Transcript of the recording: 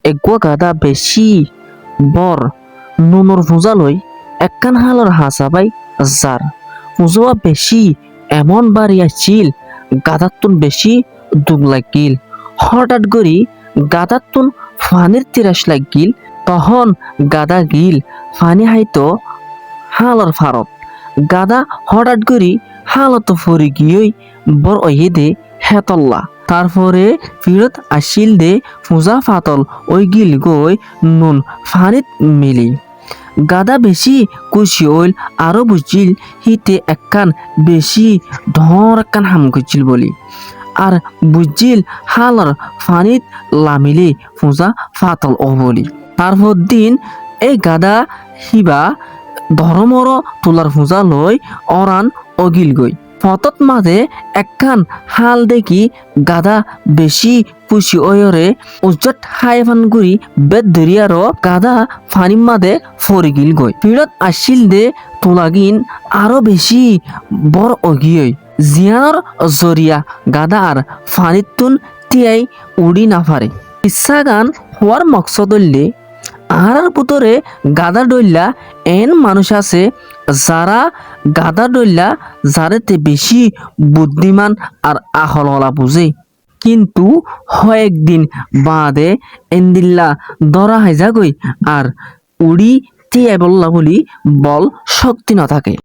এগুয়া গাদা বেশি বর নুনর ফুজা লই একখান হালর হাসাবাই যার ফুজোয়া বেশি এমন বাড়ি আছিল গাদাতুন বেশি দুগ লাগিল হঠাৎ করি গাদাতুন ফানির তিরাস লাগিল তখন গাদা গিল ফানি হাইতো হালর ফারত গাদা হঠাৎ করি হালত ফরি গিয়ে বর অয়ে দে হেতল্লা তারপরে ফিরত আসিল দে ফুজা ফাতল ওই গিল গই নুন ফানিত মিলি গাদা বেশি খুশি হইল আরো বুঝিল হিতে একখান বেশি ধর একখান হাম করছিল বলি আর বুঝিল হালর ফানিত লামিলে ফুজা ফাতল ও বলি তারপর দিন এই গাদা হিবা ধরমর তোলার ফুজা লই অরান অগিল গই ফতত মাঝে একখান হাল দেখি গাদা বেশি খুশি ওয়রে উজ্জত হাইফান গুড়ি বেদ ধরিয়ার গাদা ফানির মাঝে ফরি গিল গই পিড়ত আসিল দে তোলাগিন আরো বেশি বর অগিয়ই জিয়ানর জরিয়া গাদা আর ফানিতুন তিয়াই উড়ি না পারে ইচ্ছা গান হওয়ার মকসদ হইলে আর পুতরে গাদা ডইল্লা এন মানুষ আছে যারা গাদা ডইল্লা যারেতে বেশি বুদ্ধিমান আর আহললা বুঝে কিন্তু কয়েকদিন বাদে এন্দিল্লা ধরা হাইজা গই আর উড়ি তিয়াই বললা বলি বল শক্তি না থাকে।